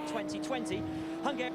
2020. Hungary.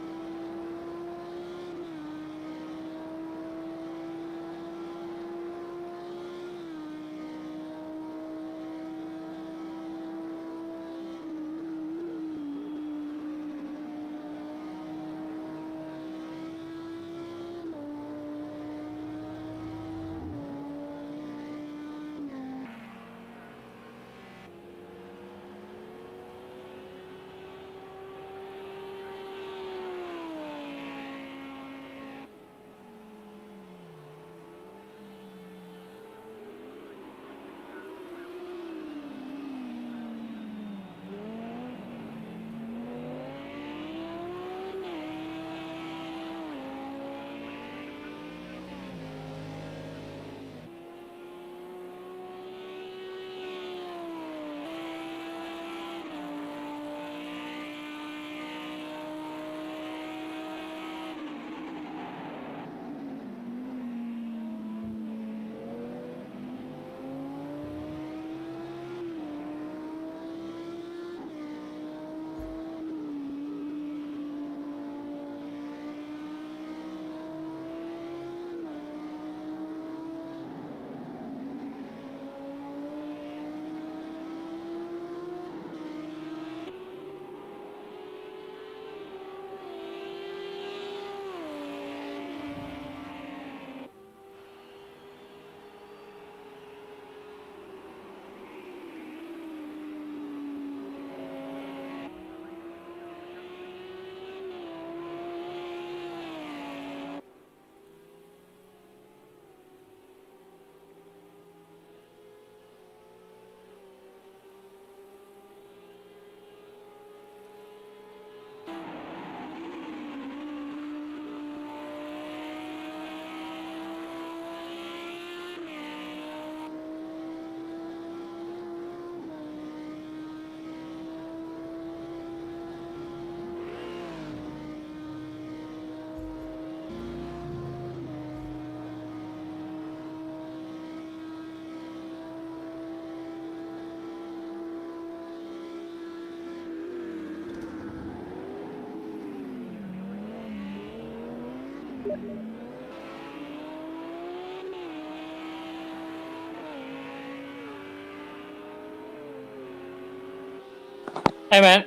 Hey man,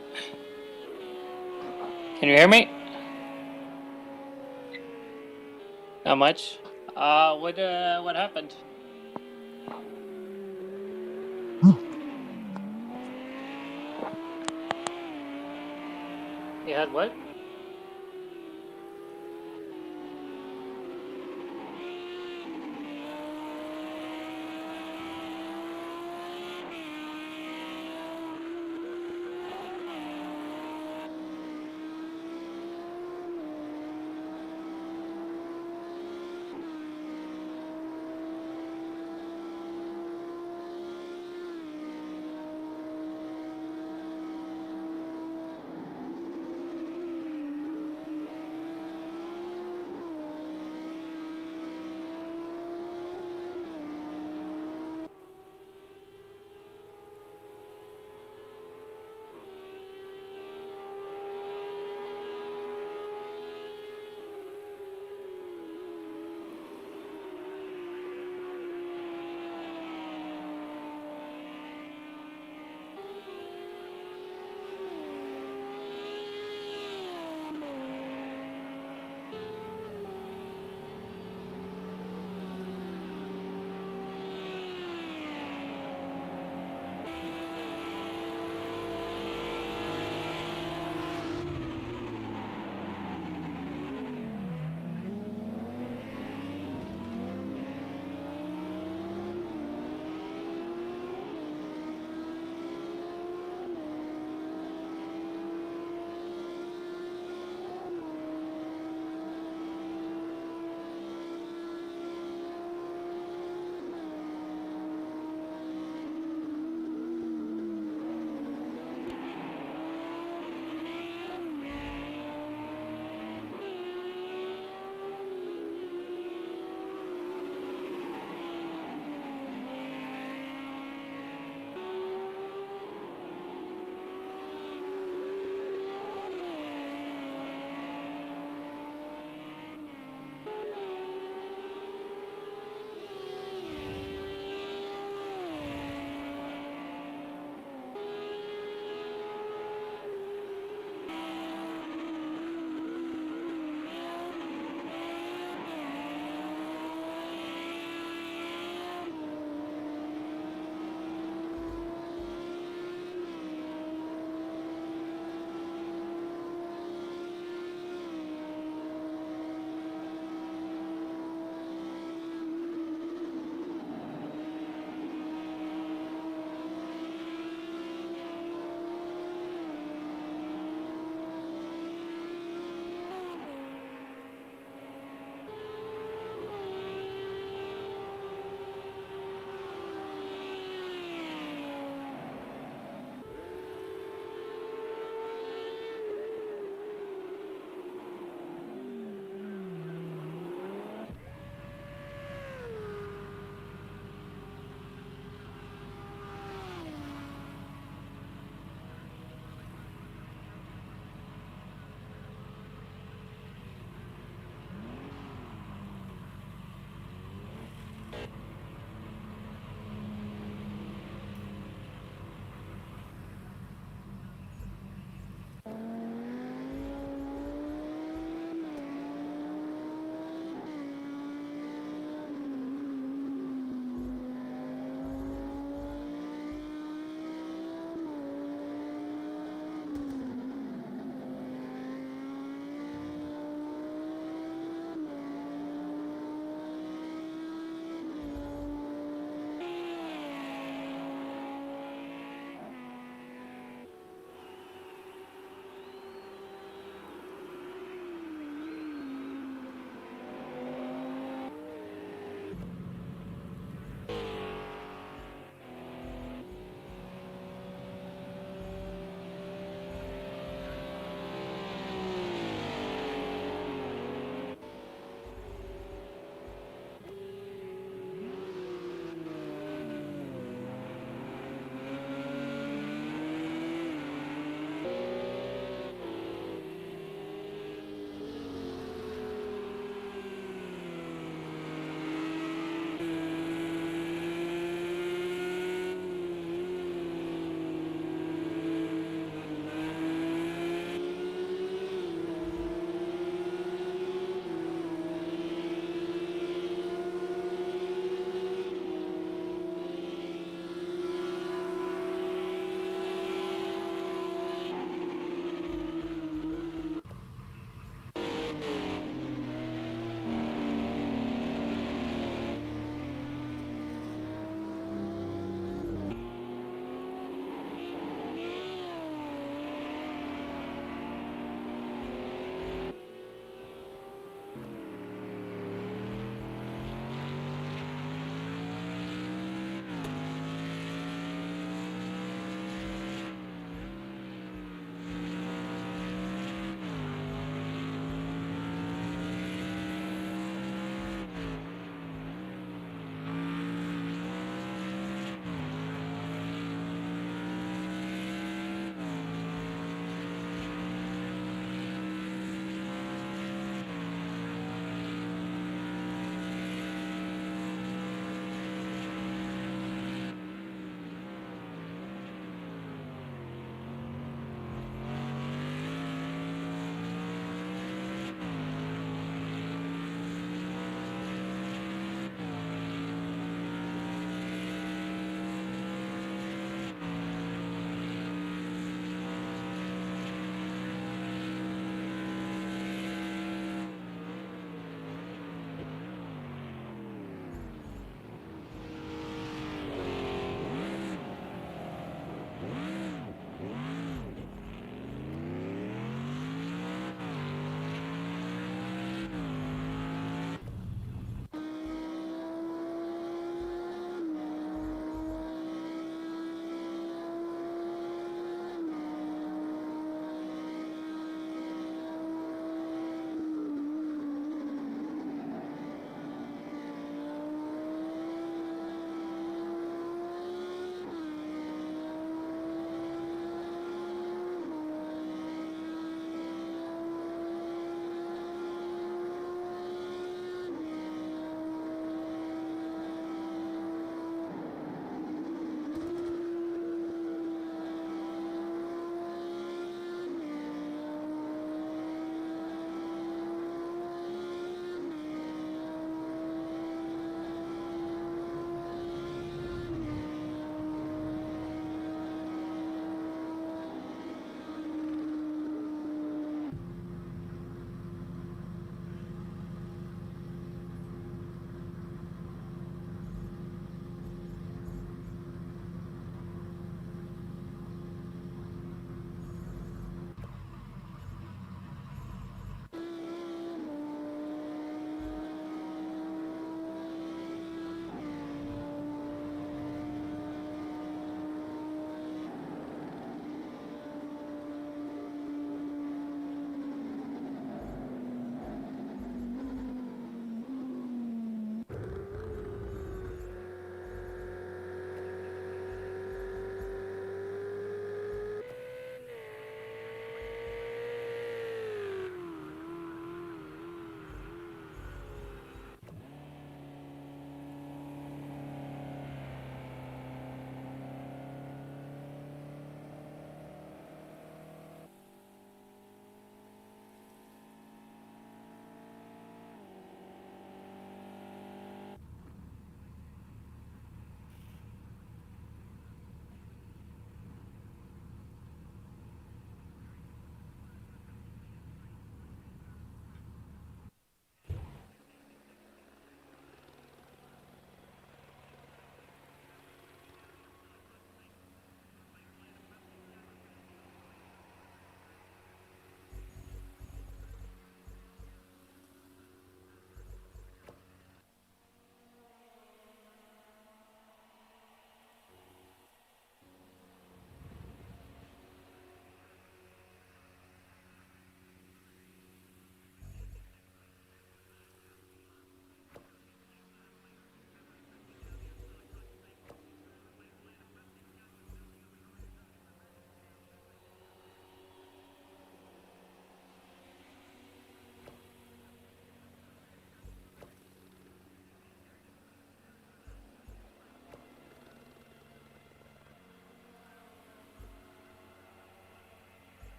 can you hear me? Not much. What happened? You had what?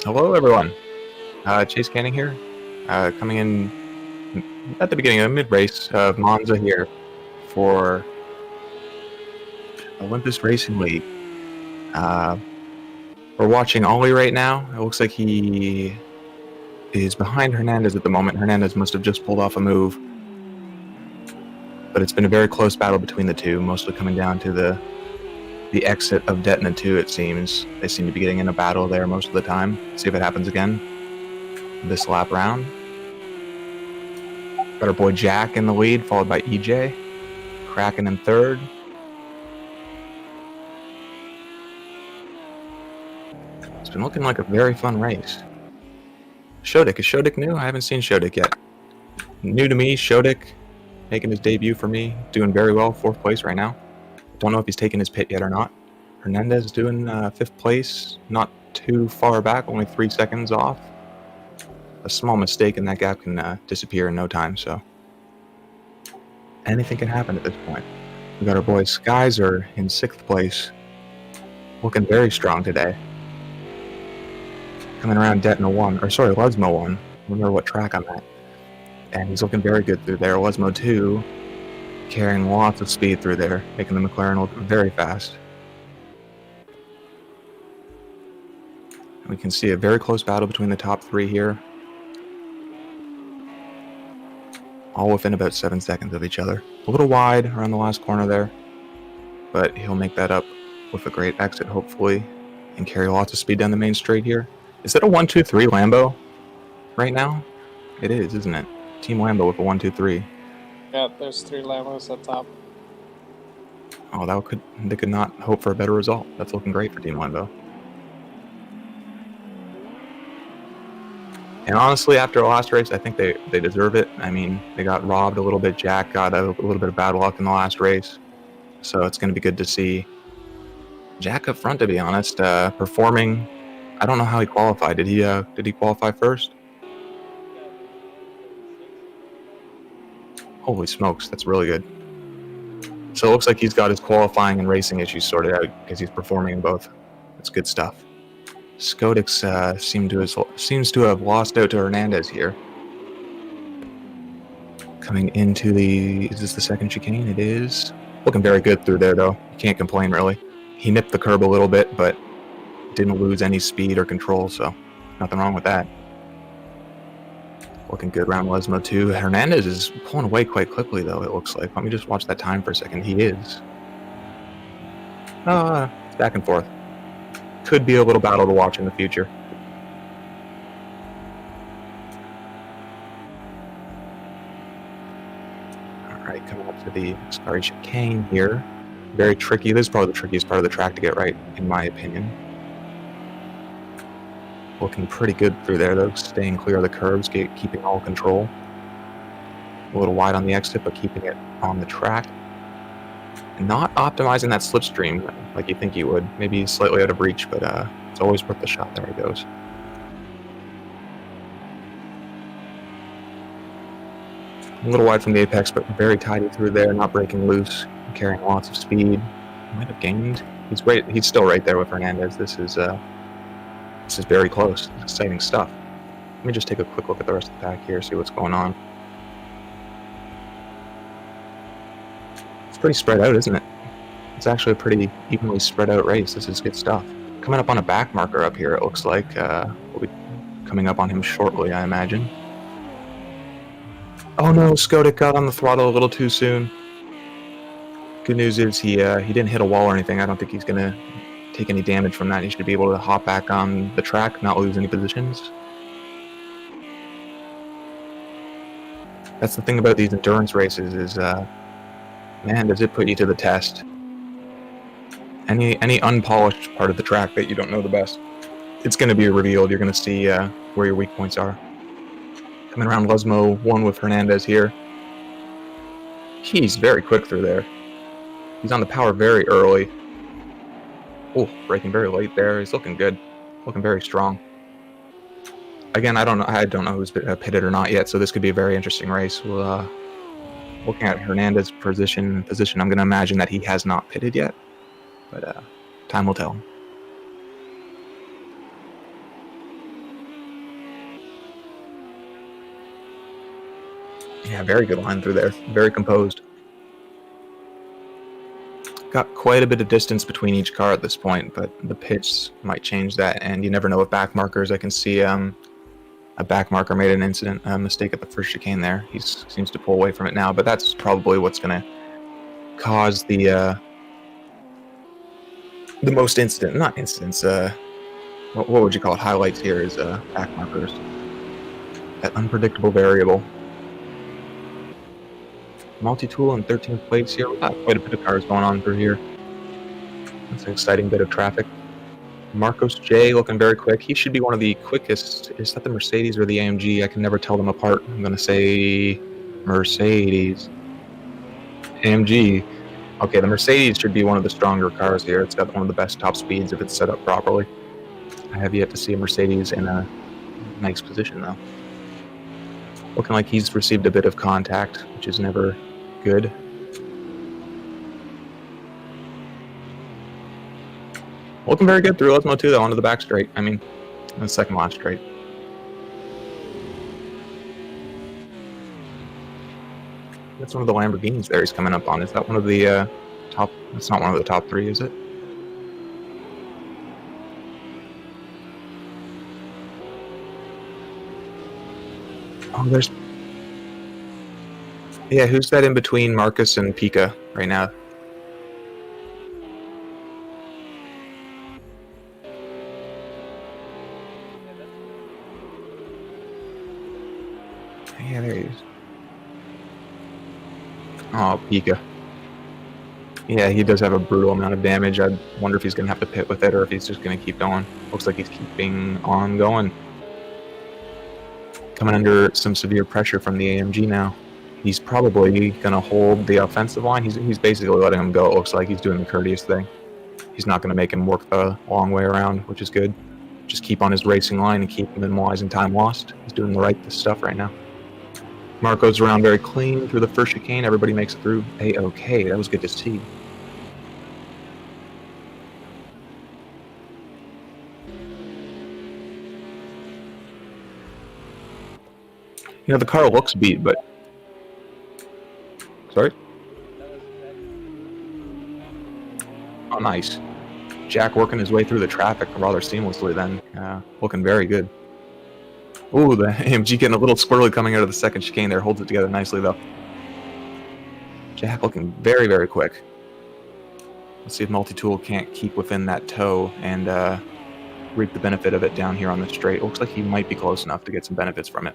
Hello, everyone. Chase Canning here, coming in at the beginning of the mid-race of Monza here for Olympus Racing League. We're watching Ollie right now. It looks like he is behind Hernandez at the moment. Hernandez must have just pulled off a move, but it's been a very close battle between the two, mostly coming down to the exit of Detna 2, it seems. They seem to be getting in a battle there most of the time. See if it happens again this lap round. Got our boy Jack in the lead, followed by EJ. Kraken in third. It's been looking like a very fun race. Shodik. Is Shodik new? I haven't seen Shodik yet. New to me, Shodik, making his debut for me. Doing very well, 4th place right now. Don't know if he's taken his pit yet or not. Hernandez doing 5th place, not too far back, only 3 seconds off. A small mistake and that gap can disappear in no time, so anything can happen at this point. We got our boy Skyzer in 6th place, looking very strong today. Coming around Detna 1, or sorry, Lesmo 1. I remember what track I'm at. And he's looking very good through there. Lesmo 2, carrying lots of speed through there, making the McLaren look very fast. And we can see a very close battle between the top 3 here. All within about 7 seconds of each other. A little wide around the last corner there, but he'll make that up with a great exit, hopefully, and carry lots of speed down the main straight here. Is that a 1-2-3 Lambo right now? It is, isn't it? Team Lambo with a 1-2-3. Yeah, there's 3 Lambos up top. Oh, they could not hope for a better result. That's looking great for Team Lambo. And honestly, after the last race, I think they deserve it. I mean, they got robbed a little bit. Jack got a little bit of bad luck in the last race. So it's going to be good to see Jack up front, to be honest, performing. I don't know how he qualified. Did he qualify first? Holy smokes, that's really good. So it looks like he's got his qualifying and racing issues sorted out because he's performing in both. That's good stuff. Skodix seems to have lost out to Hernandez here. Coming into is this the second chicane? It is. Looking very good through there, though. You can't complain, really. He nipped the curb a little bit, but didn't lose any speed or control, so nothing wrong with that. Looking good around Lesmo, too. Hernandez is pulling away quite quickly, though, it looks like. Let me just watch that time for a second. He is. It's back and forth. Could be a little battle to watch in the future. Alright, coming up to the Scary chicane here. Very tricky. This is probably the trickiest part of the track to get right, in my opinion. Looking pretty good through there, though. Staying clear of the curves, keeping all control. A little wide on the exit, but keeping it on the track. Not optimizing that slipstream like you think you would. Maybe slightly out of reach, but it's always worth the shot. There he goes. A little wide from the apex, but very tidy through there, not breaking loose, carrying lots of speed. Might have gained. He's great. He's still right there with Hernandez. This is very close. Exciting stuff. Let me just take a quick look at the rest of the pack here, see what's going on. It's pretty spread out, isn't it? It's actually a pretty evenly spread out race. This is good stuff. Coming up on a back marker up here, it looks like. We'll be coming up on him shortly, I imagine. Oh no, Skoda got on the throttle a little too soon. Good news is he didn't hit a wall or anything. I don't think he's going to take any damage from that. He should be able to hop back on the track, not lose any positions. That's the thing about these endurance races is, man, does it put you to the test. Any unpolished part of the track that you don't know the best, it's going to be revealed. You're going to see where your weak points are. Coming around Lesmo 1 with Hernandez here. He's very quick through there. He's on the power very early. Oh, braking very late there. He's looking good. Looking very strong. Again, I don't know who's pitted or not yet, so this could be a very interesting race. We'll, looking at Hernandez's position, I'm going to imagine that he has not pitted yet, but time will tell. Yeah, very good line through there. Very composed. Got quite a bit of distance between each car at this point, but the pitch might change that, and you never know with back markers. I can see a back marker made a mistake at the first chicane there. He seems to pull away from it now, but that's probably what's going to cause the most what would you call it? Highlights here is back markers. That unpredictable variable. Multi-tool in 13th place here. We've got quite a bit of cars going on through here. That's an exciting bit of traffic. Marcos J looking very quick. He should be one of the quickest. Is that the Mercedes or the AMG? I can never tell them apart. I'm going to say Mercedes. AMG. Okay, the Mercedes should be one of the stronger cars here. It's got one of the best top speeds if it's set up properly. I have yet to see a Mercedes in a nice position, though. Looking like he's received a bit of contact, which is never good. Looking very good through Osmo too, though, onto the back straight. I mean, the second last straight. That's one of the Lamborghinis there he's coming up on. Is that one of the top? It's not one of the top three, is it? Oh, there's... Yeah, who's that in between Marcus and Pika right now? Yeah, there he is. Oh, Pika. Yeah, he does have a brutal amount of damage. I wonder if he's going to have to pit with it or if he's just going to keep going. Looks like he's keeping on going. Coming under some severe pressure from the AMG now. He's probably going to hold the offensive line. He's basically letting him go. It looks like he's doing the courteous thing. He's not going to make him work the long way around, which is good. Just keep on his racing line and keep minimalizing time lost. He's doing the right stuff right now. Marco's around very clean through the first chicane. Everybody makes it through A-OK. That was good to see. You know, the car looks beat, but... Sorry? Oh, nice. Jack working his way through the traffic rather seamlessly then. Looking very good. Ooh, the AMG getting a little squirrely coming out of the second chicane there. Holds it together nicely, though. Jack looking very, very quick. Let's see if Multi-Tool can't keep within that toe and reap the benefit of it down here on the straight. Looks like he might be close enough to get some benefits from it.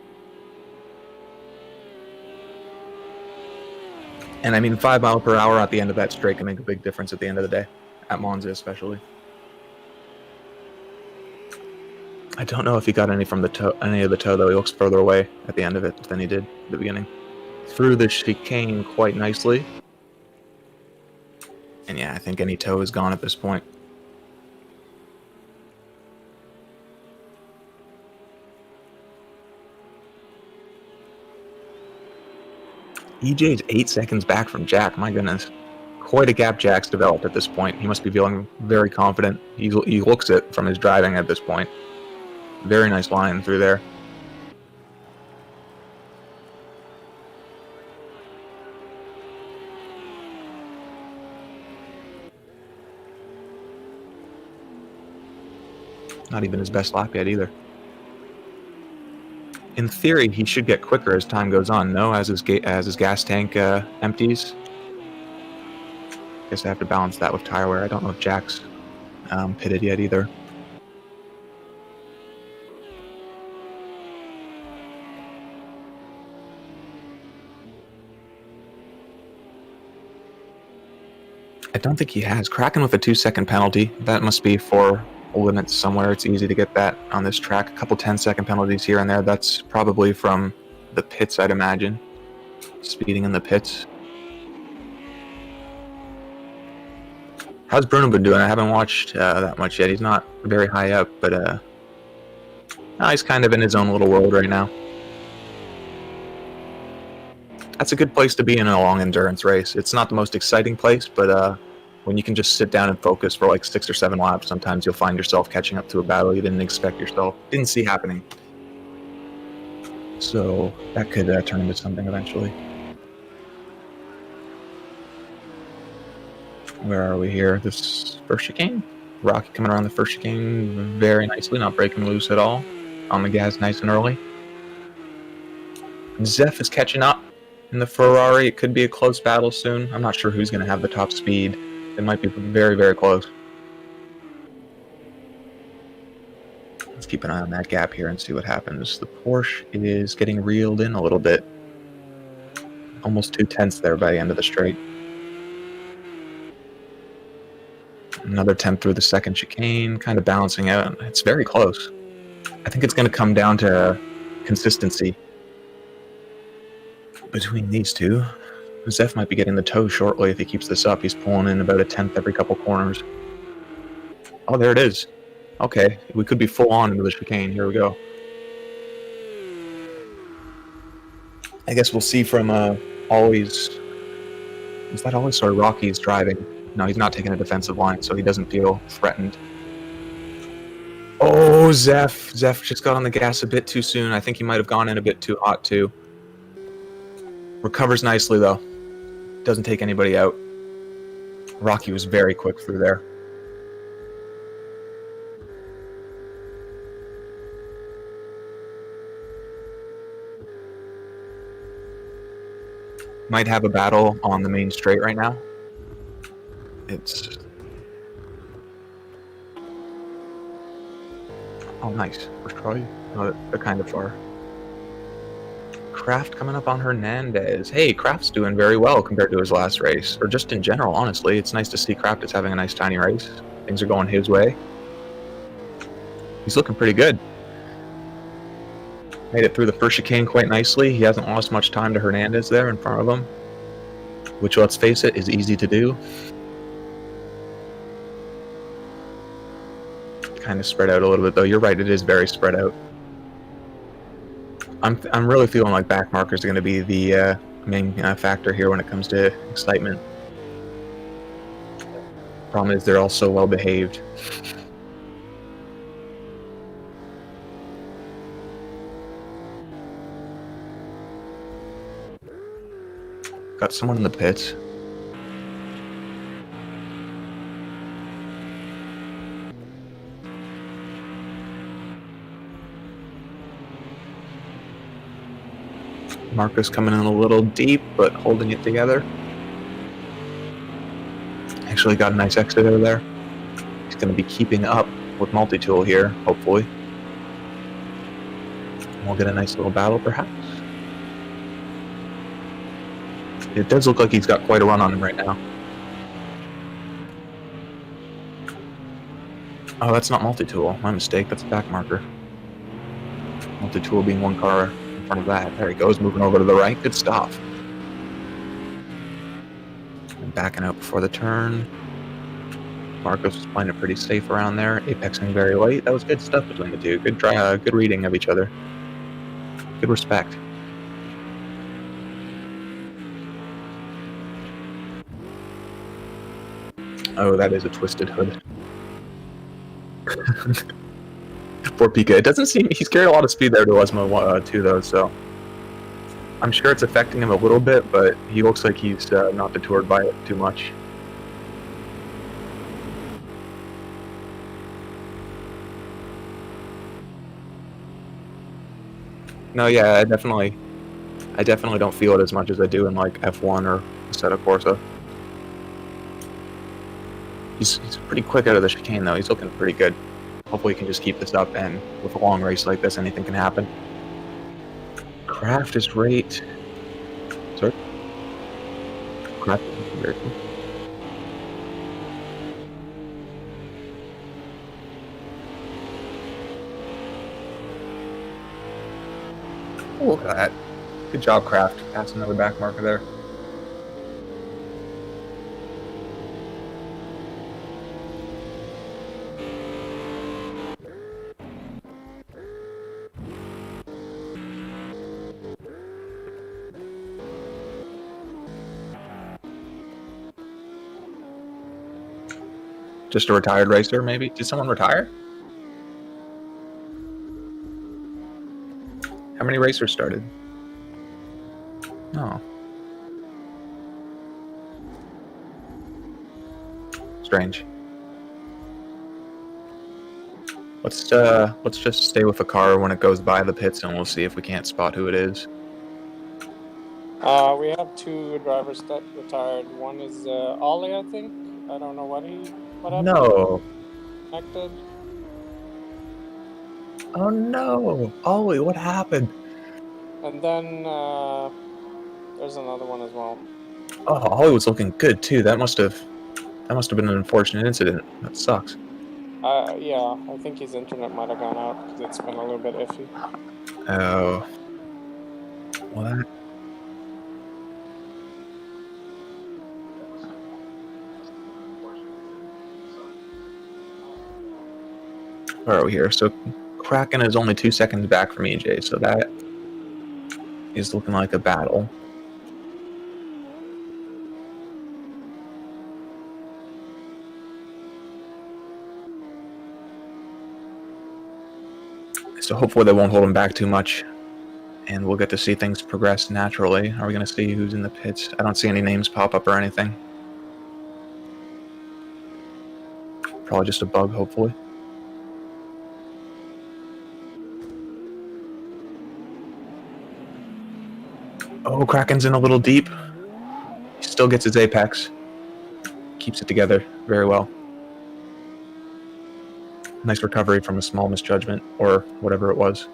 And I mean, 5 miles per hour at the end of that straight can make a big difference at the end of the day. At Monza, especially. I don't know if he got any from the toe, any of the toe, though. He looks further away at the end of it than he did at the beginning. Through the chicane quite nicely. And yeah, I think any toe is gone at this point. EJ's 8 seconds back from Jack. My goodness. Quite a gap Jack's developed at this point. He must be feeling very confident. He looks it from his driving at this point. Very nice line through there. Not even his best lap yet either. In theory, he should get quicker as time goes on, no? As his gas tank empties. Guess I have to balance that with tire wear. I don't know if Jack's pitted yet either. I don't think he has. Cracking with a 2-second penalty. That must be for limits somewhere. It's easy to get that on this track. A couple 10-second penalties here and there. That's probably from the pits, I'd imagine. Speeding in the pits. How's Bruno been doing? I haven't watched that much yet. He's not very high up, but he's kind of in his own little world right now. That's a good place to be in a long endurance race. It's not the most exciting place, but when you can just sit down and focus for like 6 or 7 laps, sometimes you'll find yourself catching up to a battle you didn't see happening. So that could turn into something eventually. Where are we here? This first chicane? Rocky coming around the first chicane very nicely, not breaking loose at all. On the gas nice and early. Zeph is catching up in the Ferrari. It could be a close battle soon. I'm not sure who's going to have the top speed. It might be very, very close. Let's keep an eye on that gap here and see what happens. The Porsche is getting reeled in a little bit. Almost 2/10 there by the end of the straight. Another 10th through the second chicane, kind of balancing out. It's very close. I think it's going to come down to consistency between these two. Zeph might be getting the toe shortly if he keeps this up. He's pulling in about a 10th every couple corners. Oh, there it is. Okay, we could be full on into the chicane. Here we go. I guess we'll see from Always. Is that Always? Sorry, Rocky's driving. No, he's not taking a defensive line, so he doesn't feel threatened. Oh, Zeph. Zeph just got on the gas a bit too soon. I think he might have gone in a bit too hot, too. Recovers nicely, though. Doesn't take anybody out. Rocky was very quick through there. Might have a battle on the main straight right now. It's... Oh, nice. Where's Troy? Oh, they're kind of far. Kraft coming up on Hernandez. Hey, Kraft's doing very well compared to his last race. Or just in general, honestly. It's nice to see Kraft is having a nice tiny race. Things are going his way. He's looking pretty good. Made it through the first chicane quite nicely. He hasn't lost much time to Hernandez there in front of him. Which, let's face it, is easy to do. Kind of spread out a little bit, though. You're right, it is very spread out. I'm really feeling like back markers are going to be the main factor here when it comes to excitement. Problem is they're all so well behaved. Got someone in the pits. Marcus coming in a little deep, but holding it together. Actually got a nice exit over there. He's going to be keeping up with multi-tool here, hopefully. We'll get a nice little battle, perhaps. It does look like he's got quite a run on him right now. Oh, that's not multi-tool. My mistake. That's a back marker. Multi-tool being one car in front of that. There he goes, moving over to the right. Good stuff. And backing out before the turn. Marcos was playing it pretty safe around there. Apexing very late. That was good stuff between the two. Good good reading of each other. Good respect. Oh, that is a twisted hood. Poor Pika. It doesn't seem... He's carried a lot of speed there to Osmo too, though, so... I'm sure it's affecting him a little bit, but he looks like he's not detoured by it too much. No, yeah, I definitely don't feel it as much as I do in, like, F1 or Assetto Corsa. He's pretty quick out of the chicane, though. He's looking pretty good. Hopefully he can just keep this up, and with a long race like this, anything can happen. Kraft is right. Sorry? Kraft is very cool. Oh, look at that. Good job, Kraft. Passing another back marker there. Just a retired racer, maybe? Did someone retire? How many racers started? Oh. Strange. Let's just stay with the car when it goes by the pits, and we'll see if we can't spot who it is. We have 2 drivers that retired. One is Ollie, I think. I don't know what happened. No. Connected. Oh no, Ollie, what happened? And then there's another one as well. Oh, Ollie was looking good too. That must have been an unfortunate incident. That sucks. Yeah, I think his internet might have gone out because it's been a little bit iffy. Oh. What? Where are we here? So Kraken is only 2 seconds back from EJ, so that is looking like a battle. So hopefully they won't hold him back too much, and we'll get to see things progress naturally. Are we going to see who's in the pits? I don't see any names pop up or anything. Probably just a bug, hopefully. Oh, Kraken's in a little deep. He still gets his apex. Keeps it together very well. Nice recovery from a small misjudgment, or whatever it was.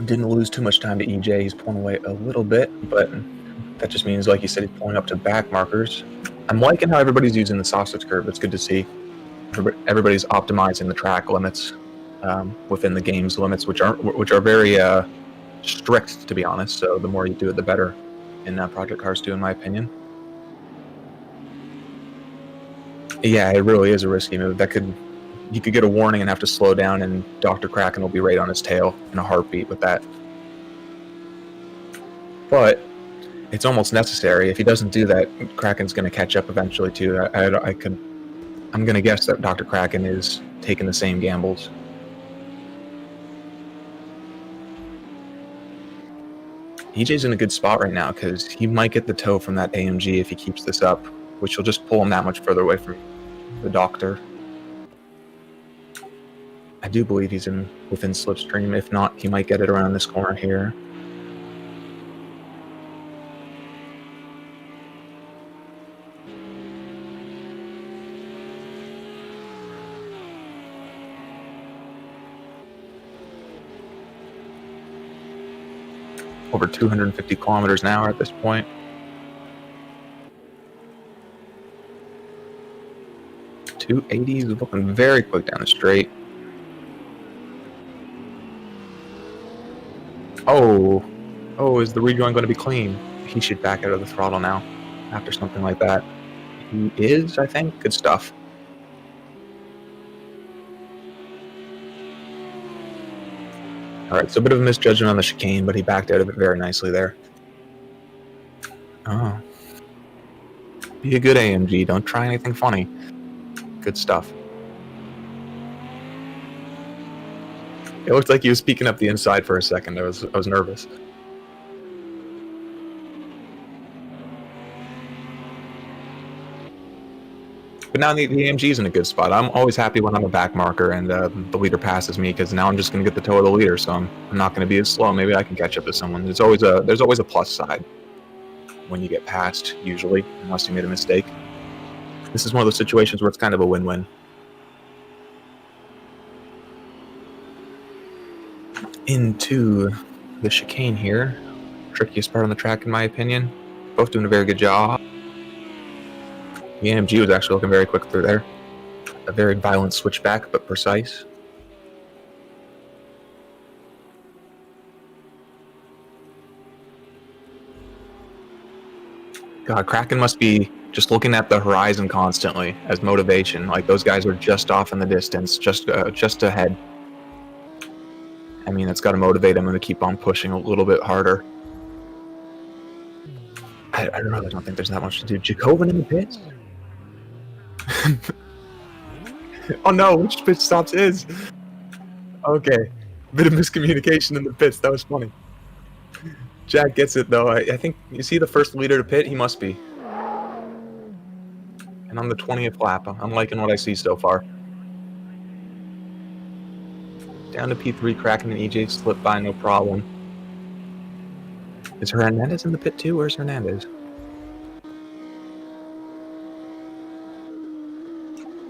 Didn't lose too much time to EJ. He's pulling away a little bit, but that just means, like you said, he's pulling up to back markers. I'm liking how everybody's using the sausage curve. It's good to see. Everybody's optimizing the track limits within the game's limits, which are very strict, to be honest. So the more you do it, the better in Project Cars 2, in my opinion. Yeah, it really is a risky move. You could get a warning and have to slow down, and Dr. Kraken will be right on his tail in a heartbeat with that. But it's almost necessary. If he doesn't do that, Kraken's going to catch up eventually too. I'm going to guess that Dr. Kraken is taking the same gambles. EJ's in a good spot right now because he might get the tow from that AMG if he keeps this up, which will just pull him that much further away from the Doctor. I do believe he's within slipstream. If not, he might get it around this corner here. Over 250 kilometers an hour at this point. .280s, looking very quick down the straight. Oh, is the rejoin going to be clean? He should back out of the throttle now after something like that. He is, I think. Good stuff. Alright, so a bit of a misjudgment on the chicane, but he backed out of it very nicely there. Oh. Be a good AMG. Don't try anything funny. Good stuff. It looked like he was peeking up the inside for a second. I was nervous. But now the AMG's in a good spot. I'm always happy when I'm a back marker and the leader passes me, because now I'm just going to get the toe of the leader, so I'm not going to be as slow. Maybe I can catch up to someone. There's always a plus side when you get passed, usually, unless you made a mistake. This is one of those situations where it's kind of a win-win. Into the chicane here. Trickiest part on the track, in my opinion. Both doing a very good job. The AMG was actually looking very quick through there. A very violent switchback, but precise. God, Kraken must be just looking at the horizon constantly as motivation. Like, those guys are just off in the distance, just ahead. I mean, it's got to motivate him to keep on pushing a little bit harder. I don't think there's that much to do. Jacobin in the pits? Oh no, which pit stops is? Okay. Bit of miscommunication in the pits. That was funny. Jack gets it though. I think you see the first leader to pit. He must be. And on the 20th lap, I'm liking what I see so far. Down to P3, Kraken and EJ slip by no problem. Is Hernandez in the pit too? Where's Hernandez?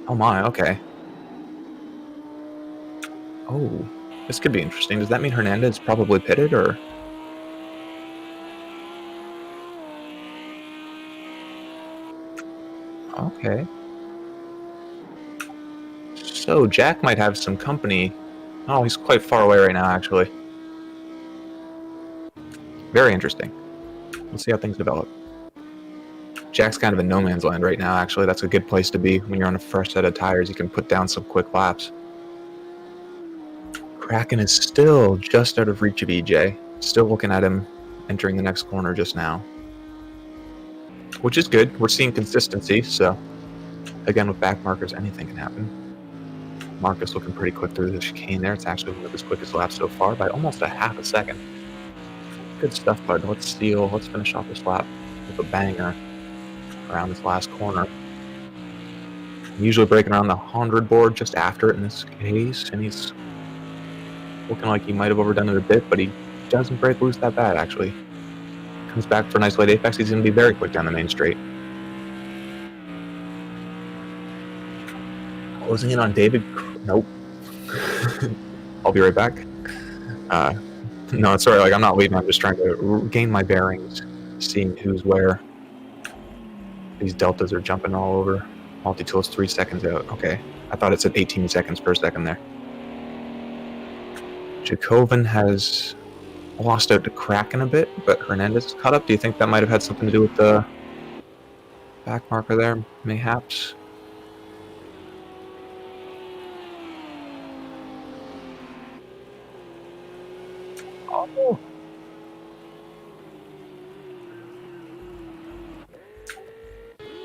Oh my, okay. Oh, this could be interesting. Does that mean Hernandez probably pitted or? Okay. So Jack might have some company. Oh, he's quite far away right now, actually. Very interesting. Let's see how things develop. Jack's kind of in no man's land right now, actually. That's a good place to be when you're on a fresh set of tires. You can put down some quick laps. Kraken is still just out of reach of EJ. Still looking at him entering the next corner just now. Which is good. We're seeing consistency, so again, with back markers, anything can happen. Marcus looking pretty quick through the chicane there. It's actually one of his quickest laps so far by almost a half a second. Good stuff, bud. Let's finish off this lap with a banger around this last corner. I'm usually breaking around the 100 board just after it in this case, and he's looking like he might have overdone it a bit, but he doesn't break loose that bad, actually. Comes back for a nice late apex. He's going to be very quick down the main straight. Closing in on David. Nope. I'll be right back. No, sorry, like I'm not leaving. I'm just trying to gain my bearings, seeing who's where. These deltas are jumping all over. Multi-tool is 3 seconds out. Okay, I thought it said 18 seconds per second there. Jacobin has lost out to Kraken a bit, but Hernandez is caught up. Do you think that might have had something to do with the back marker there, mayhaps? Oh.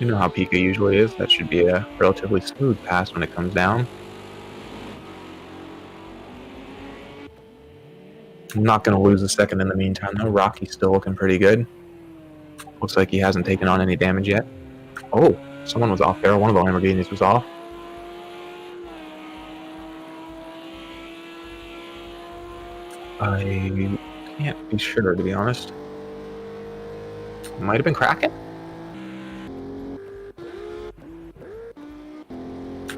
You know how Pika usually is. That should be a relatively smooth pass when it comes down. I'm not going to lose a second in the meantime, though. Rocky's still looking pretty good. Looks like he hasn't taken on any damage yet. Oh, someone was off there. One of the Lamborghinis was off. I can't be sure, to be honest. Might have been Kraken?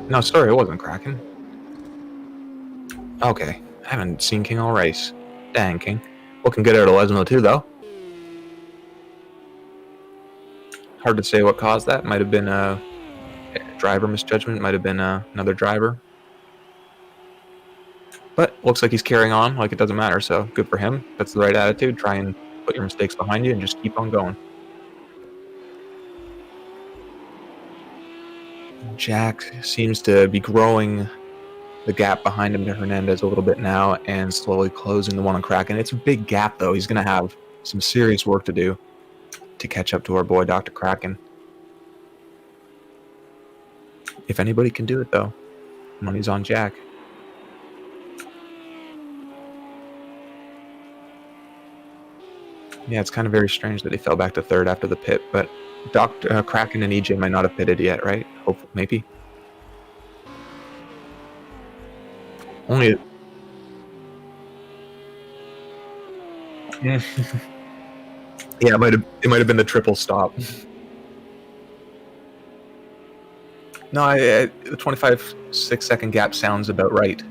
No, sorry, it wasn't Kraken. Okay, I haven't seen King all race. Dang, King. Looking good out of Lesmo, too, though. Hard to say what caused that. Might have been a driver misjudgment. Might have been another driver. But looks like he's carrying on like it doesn't matter, so good for him. That's the right attitude. Try and put your mistakes behind you and just keep on going. Jack seems to be growing the gap behind him to Hernandez a little bit now and slowly closing the one on Kraken. It's a big gap, though. He's going to have some serious work to do to catch up to our boy, Dr. Kraken. If anybody can do it, though, money's on Jack. Yeah, it's kind of very strange that he fell back to third after the pit, but Dr. Kraken and EJ might not have pitted yet, right? Hopefully, maybe. Only. Yeah, it might have been the triple stop. No, the 25 6-second gap sounds about right.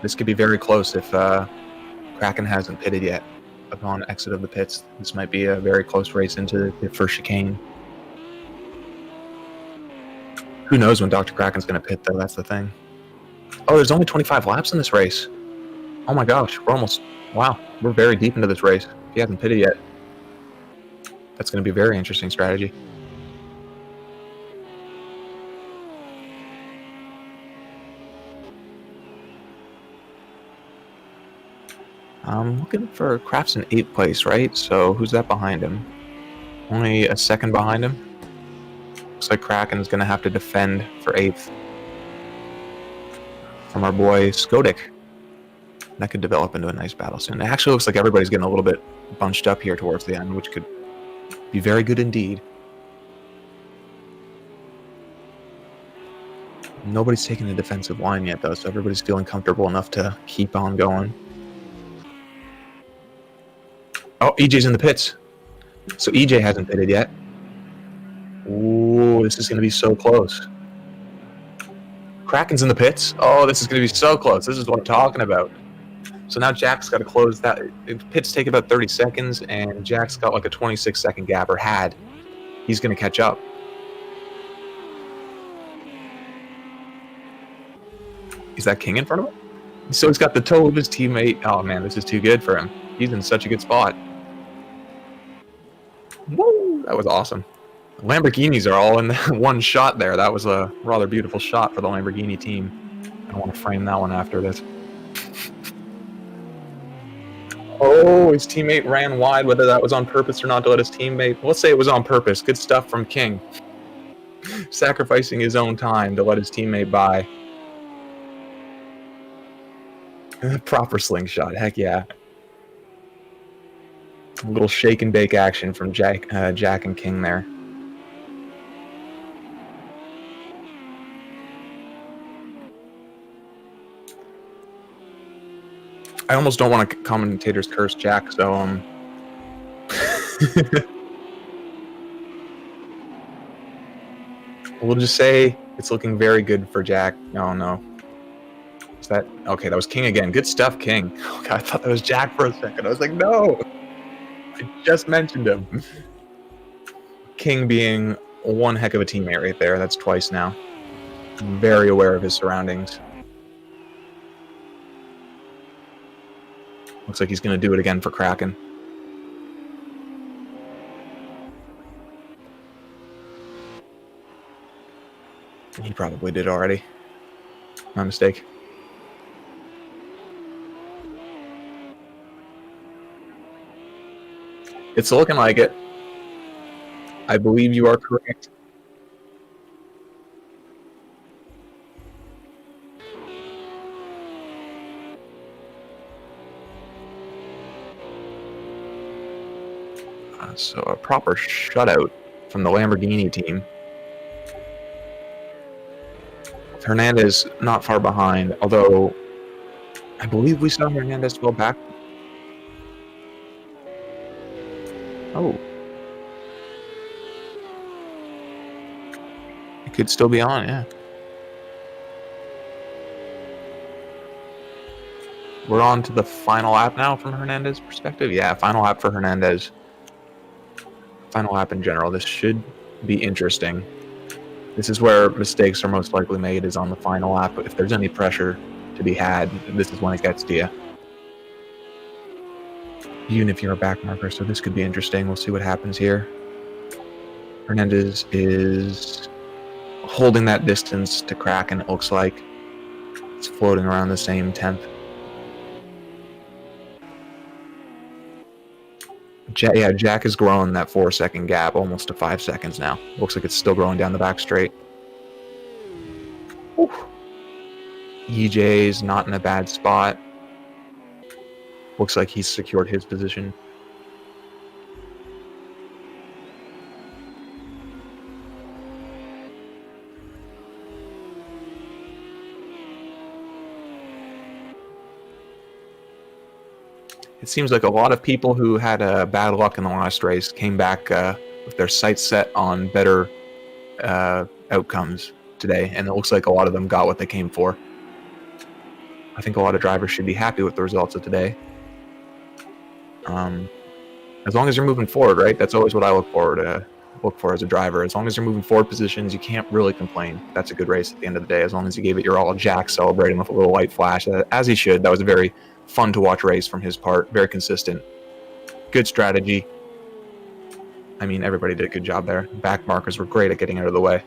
This could be very close if Kraken hasn't pitted yet. Upon exit of the pits, this might be a very close race into the first chicane. Who knows when Dr. Kraken's going to pit, though? That's the thing. Oh, there's only 25 laps in this race. Oh my gosh, wow, we're very deep into this race. If he hasn't pitted yet, that's going to be a very interesting strategy. I'm looking for Kraft's in 8th place, right? So who's that behind him? Only a second behind him. Looks like Kraken's going to have to defend for 8th. from our boy Skodik. That could develop into a nice battle soon. It actually looks like everybody's getting a little bit bunched up here towards the end, which could be very good indeed. Nobody's taking the defensive line yet, though, so everybody's feeling comfortable enough to keep on going. Oh, EJ's in the pits. So EJ hasn't pitted yet. Ooh, this is going to be so close. Kraken's in the pits. Oh, this is going to be so close. This is what I'm talking about. So now Jack's got to close that. Pits take about 30 seconds, and Jack's got like a 26-second gap, or had. He's going to catch up. Is that King in front of him? So he's got the toe of his teammate. Oh, man, this is too good for him. He's in such a good spot. Woo! That was awesome. Lamborghinis are all in one shot there. That was a rather beautiful shot for the Lamborghini team. I want to frame that one after this. Oh, his teammate ran wide, whether that was on purpose or not to let his teammate... Let's say it was on purpose. Good stuff from King. Sacrificing his own time to let his teammate by. Proper slingshot. Heck yeah. A little shake and bake action from Jack and King there. I almost don't want to commentators curse Jack, so we'll just say it's looking very good for Jack. Oh no. Is that okay? That was King again. Good stuff, King. Oh god, I thought that was Jack for a second. I was like, no. I just mentioned him. King being one heck of a teammate right there. That's twice now. Very aware of his surroundings. Looks like he's going to do it again for Kraken. He probably did already. My mistake. It's looking like it. I believe you are correct. So a proper shutout from the Lamborghini team. Hernandez not far behind, although I believe we saw Hernandez go back. Oh. It could still be on, yeah. We're on to the final lap now from Hernandez's perspective. Yeah, final lap for Hernandez. Final lap in general. This should be interesting. This is where mistakes are most likely made, is on the final lap. But if there's any pressure to be had, this is when it gets to you. Even if you're a back marker, so this could be interesting. We'll see what happens here. Hernandez is holding that distance to Kraken, it looks like. It's floating around the same temp. Jack has grown that 4-second gap almost to 5 seconds now. Looks like it's still growing down the back straight. Whew. EJ's not in a bad spot. Looks like he's secured his position. It seems like a lot of people who had bad luck in the last race came back with their sights set on better outcomes today, and it looks like a lot of them got what they came for. I think a lot of drivers should be happy with the results of today. As long as you're moving forward, right? That's always what I look for as a driver. As long as you're moving forward positions, you can't really complain. That's a good race at the end of the day, as long as you gave it your all. Jack celebrating with a little white flash, as he should. That was a very fun to watch race from his part. Very consistent. Good strategy. I mean, everybody did a good job there. Back markers were great at getting out of the way,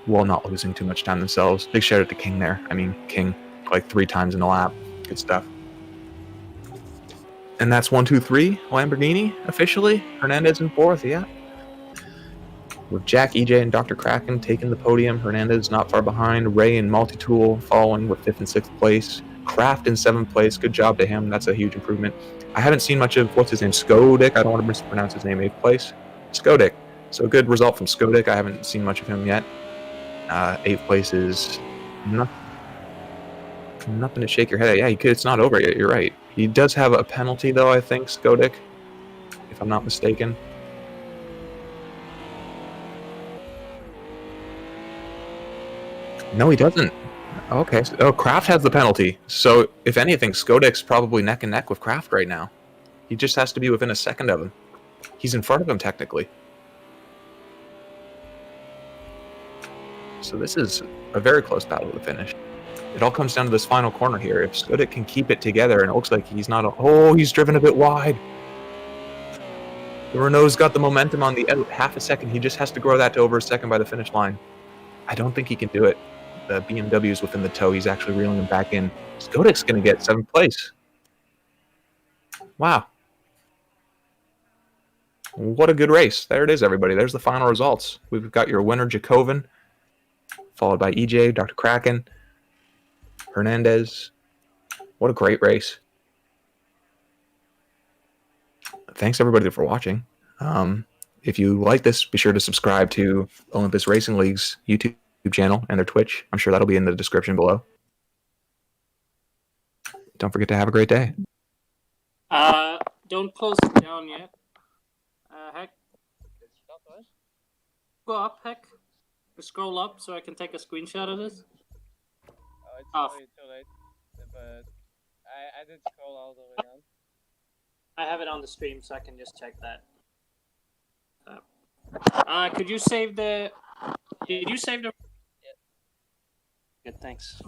while not losing too much time themselves. Big shout out to King there. I mean, King like 3 times in the lap. Good stuff. And that's 1, 2, 3. Lamborghini officially. Hernandez in 4th. Yeah. with Jack, EJ, and Dr. Kraken taking the podium. Hernandez not far behind. Ray and Multitool following with 5th and 6th place. Kraft in 7th place. Good job to him. That's a huge improvement. I haven't seen much of, what's his name, Skodik. I don't want to mispronounce his name, 8th place. Skodik. So a good result from Skodik. I haven't seen much of him yet. 8th place is nothing to shake your head at. Yeah, it's not over yet. You're right. He does have a penalty, though, I think, Skodik, if I'm not mistaken. No, he doesn't. Okay. Oh, Kraft has the penalty. So, if anything, Skodik's probably neck and neck with Kraft right now. He just has to be within a second of him. He's in front of him, technically. So this is a very close battle to the finish. It all comes down to this final corner here. If Skodik can keep it together, and it looks like he's not... Oh, he's driven a bit wide. The Renault's got the momentum on the half a second. He just has to grow that to over a second by the finish line. I don't think he can do it. The BMW is within the toe. He's actually reeling him back in. Skodik's going to get 7th place. Wow. What a good race. There it is, everybody. There's the final results. We've got your winner, Jacobin, followed by EJ, Dr. Kraken, Hernandez. What a great race. Thanks, everybody, for watching. If you like this, be sure to subscribe to Olympus Racing League's YouTube channel and their Twitch. I'm sure that'll be in the description below. Don't forget to have a great day. Don't close it down yet. Heck. Go up, Heck. Scroll up so I can take a screenshot of this. Oh, it's Off. probably too late. But I did scroll all the way down. I have it on the stream so I can just check that. Could you save the... Did you save the... Yeah. Good, thanks.